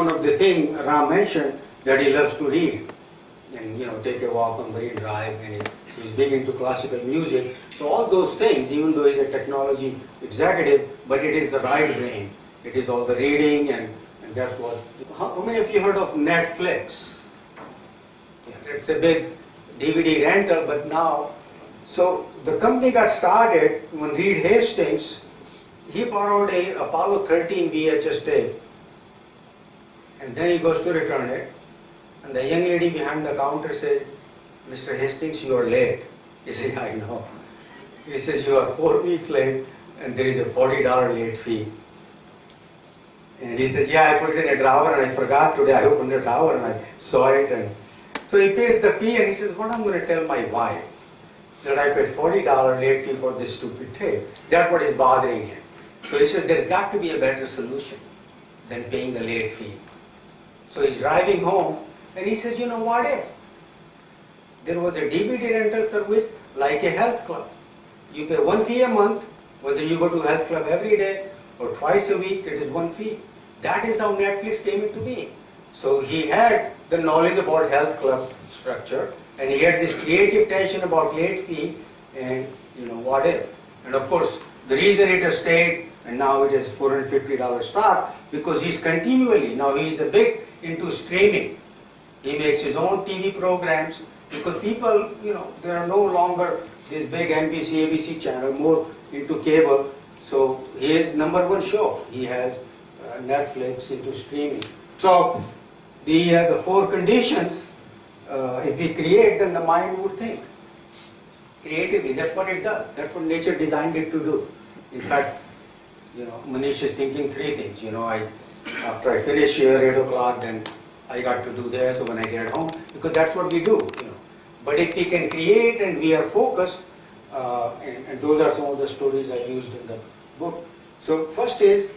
one of the things Ram mentioned, that he loves to read and take a walk on Marine Drive, and he's big into classical music. So all those things, even though he's a technology executive, but it is the right brain. It is all the reading, and that's what. How many of you heard of Netflix? Yeah, it's a big DVD rental, but now, so the company got started when Reed Hastings, he borrowed a Apollo 13 VHS tape, and then he goes to return it, and the young lady behind the counter said, "Mr. Hastings, you are late." He said, "I know." He says, "You are 4 weeks late, and there is a $40 late fee." And he says, "Yeah, I put it in a drawer, and I forgot today. I opened the drawer, and I saw it." And so he pays the fee, and he says, "What I'm going to tell my wife, that I paid $40 late fee for this stupid tape." That's what is bothering him. So he says, there's got to be a better solution than paying the late fee. So he's driving home, and he says, what if there was a DVD rental service like a health club? You pay one fee a month, whether you go to a health club every day or twice a week, it is one fee. That is how Netflix came into being. So he had the knowledge about health club structure, and he had this creative tension about late fee and what if. And of course, the reason it has stayed and now it is $450 stock, because he's continually, now he's a big into streaming. He makes his own TV programs, because people, there are no longer this big NBC, ABC channel, more into cable. So his #1 show, he has Netflix into streaming. So the 4 conditions, if we create, then the mind would think creatively. That's what it does. That's what nature designed it to do. In fact, Manish is thinking 3 things. After I finish here 8 o'clock, then I got to do this. So when I get home, because that's what we do. But if we can create and we are focused, and those are some of the stories I used in the book. So first is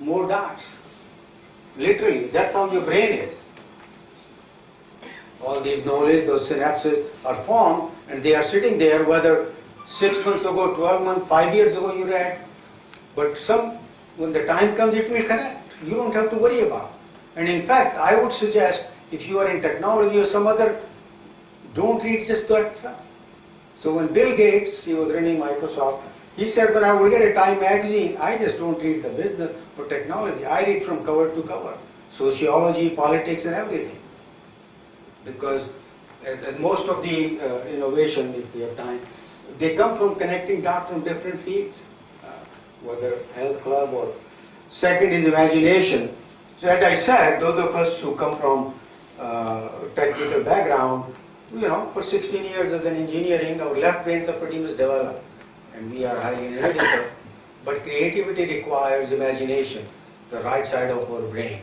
more dots. Literally, that's how your brain is. All these knowledge, those synapses are formed, and they are sitting there, whether 6 months ago, 12 months, 5 years ago you read. But when the time comes, it will connect. You don't have to worry about it. And in fact, I would suggest, if you are in technology or some other, don't read just that stuff. So when Bill Gates, he was running Microsoft, he said, when I would get a Time magazine, I just don't read the business or technology. I read from cover to cover. Sociology, politics, and everything. Because most of the innovation, if we have time, they come from connecting dots from different fields, whether health club or. Second is imagination. So as I said, those of us who come from technical background, for 16 years as an engineering, our left brains are pretty much developed, and we are highly analytical. But creativity requires imagination, the right side of our brain.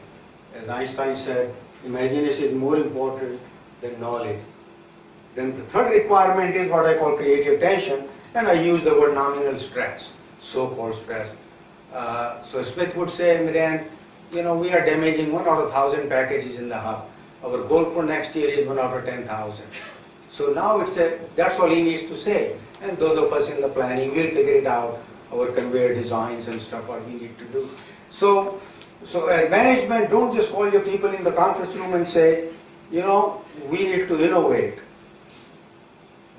As Einstein said, imagination is more important than knowledge. Then the third requirement is what I call creative tension, and I use the word nominal stress, so-called stress. So Smith would say, Miran, we are damaging 1 out of 1,000 packages in the hub. Our goal for next year is 1 out of 10,000. So now that's all he needs to say. And those of us in the planning will figure it out, our conveyor designs and stuff, what we need to do. So as management, don't just call your people in the conference room and say, we need to innovate.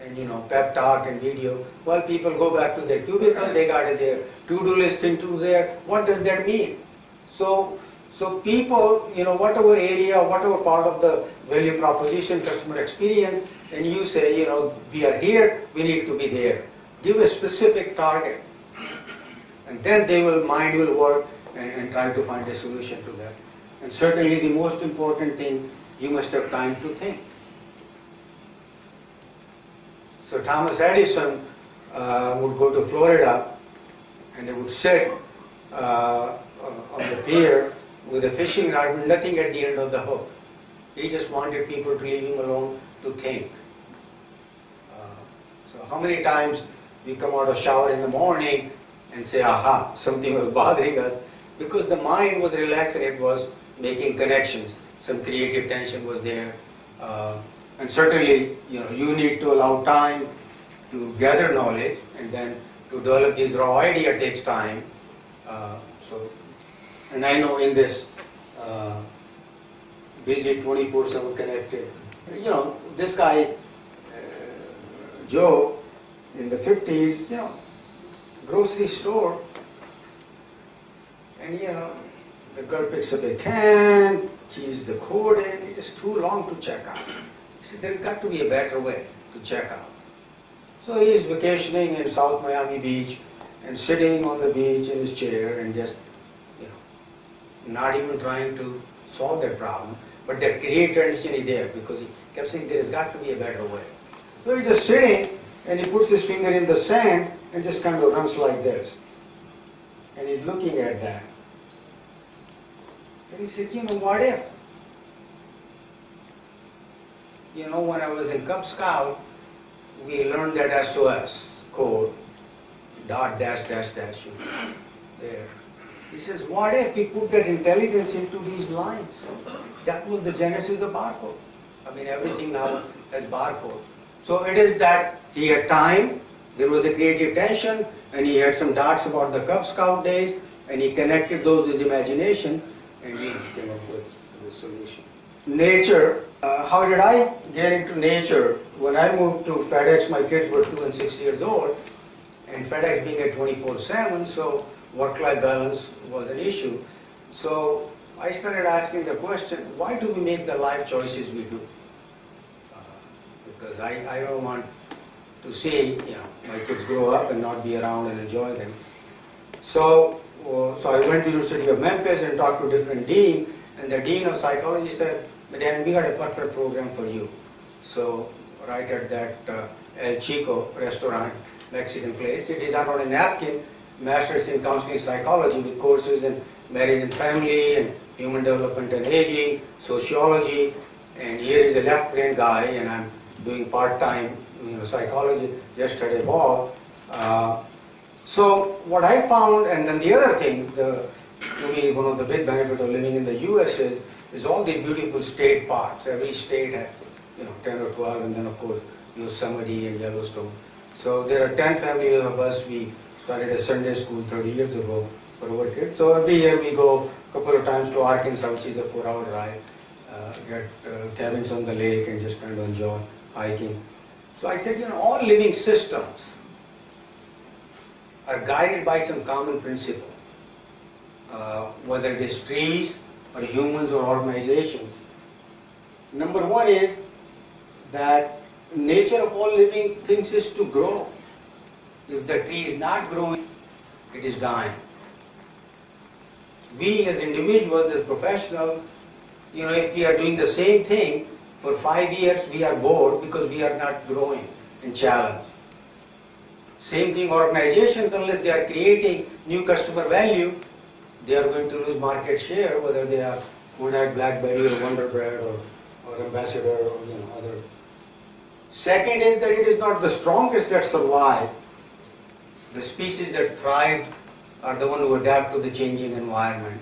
And pep talk and video. Well, people go back to their cubicle, they got their to-do list into there. What does that mean? So people, whatever area, whatever part of the value proposition, customer experience, and you say, we are here, we need to be there. Give a specific target. And then mind will work and try to find a solution to that. And certainly the most important thing, you must have time to think. So Thomas Edison would go to Florida, and he would sit on the pier with a fishing rod with nothing at the end of the hook. He just wanted people to leave him alone to think. So how many times we come out of shower in the morning and say, aha, something was bothering us, because the mind was relaxed and it was making connections. Some creative tension was there. And certainly, you need to allow time to gather knowledge, and then to develop this raw idea takes time. And I know in this busy, 24/7 connected. You know, this guy, Joe, in the 50s, you know, grocery store, and you know, the girl picks up a can, keys the code in, it's just too long to check out. He said, there's got to be a better way to check out. So he is vacationing in South Miami Beach and sitting on the beach in his chair and just, you know, not even trying to solve that problem. But that created tension there because he kept saying there has got to be a better way. So he's just sitting and he puts his finger in the sand and just kind of runs like this. And he's looking at that. And he said, you know, what if? You know, when I was in Cub Scout, we learned that SOS code, dot, dash, dash, dash, you know, there. He says, what if we put that intelligence into these lines? That was the genesis of barcode. I mean, everything now has barcode. So it is that he had time, there was a creative tension, and he had some dots about the Cub Scout days, and he connected those with imagination, and he came up with the solution. Nature. How did I get into nature? When I moved to FedEx, my kids were 2 and 6 years old, and FedEx being at 24/7, so work-life balance was an issue. So I started asking the question, why do we make the life choices we do? Because I don't want to see, you know, my kids grow up and not be around and enjoy them. So I went to the University of Memphis and talked to different dean, and the dean of psychology said, Dan, we got a perfect program for you. So right at that El Chico restaurant, Mexican place, it is on a napkin, Masters in Counseling Psychology with courses in marriage and family and human development and aging, sociology, and here is a left brain guy, and I'm doing part-time, you know, psychology, just had a ball. So what I found, and then the other thing, to me, one of the big benefits of living in the US is all the beautiful state parks. Every state has, you know, 10 or 12, and then of course Yosemite and Yellowstone. So there are 10 families of us. We started a Sunday school 30 years ago for our kids. So every year we go a couple of times to Arkansas, which is a 4-hour drive, get cabins on the lake and just kind of enjoy hiking. So I said, you know, all living systems are guided by some common principle, whether it is trees or humans or organizations. Number one is that nature of all living things is to grow. If the tree is not growing, it is dying. We as individuals, as professionals, you know, if we are doing the same thing for 5 years, we are bored because we are not growing and challenged. Same thing, organizations, unless they are creating new customer value, they are going to lose market share, whether they are Kodak, BlackBerry, or Wonder Bread, or Ambassador, or you know, other. Second is that it is not the strongest that survive. The species that thrive are the ones who adapt to the changing environment.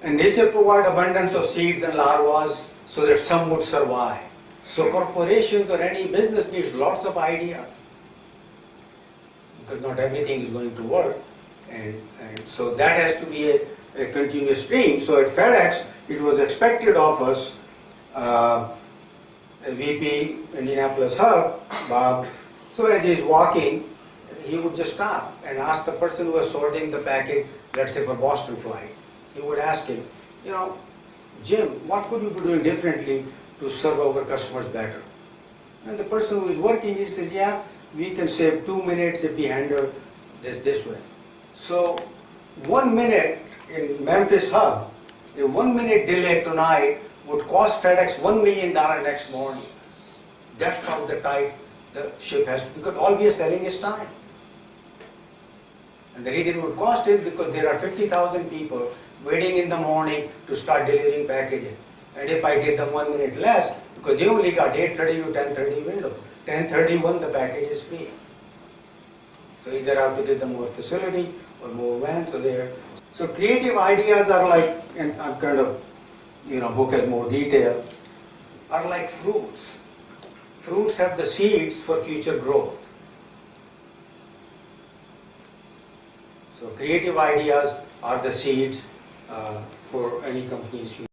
And nature provides abundance of seeds and larvae so that some would survive. So corporations or any business needs lots of ideas, because not everything is going to work. And so that has to be a continuous stream. So at FedEx, it was expected of us, VP Indianapolis Hub, Bob, so as he's walking, he would just stop and ask the person who was sorting the package, let's say for Boston flight, he would ask him, you know, Jim, what could you be doing differently to serve our customers better? And the person who is working, he says, yeah, we can save 2 minutes if we handle this way. So 1 minute in Memphis Hub, a 1 minute delay tonight would cost FedEx $1 million next morning. That's how tight the ship has to, because all we are selling is time. And the reason it would cost is because there are 50,000 people waiting in the morning to start delivering packages. And if I give them 1 minute less, because they only got 8:30 to 10:30 window, 10:31 the package is free. So either I have to give them more facility or more vans. So creative ideas are like, and I'm kind of, you know, book has more detail, are like fruits. Fruits have the seeds for future growth. So creative ideas are the seeds for any company's future.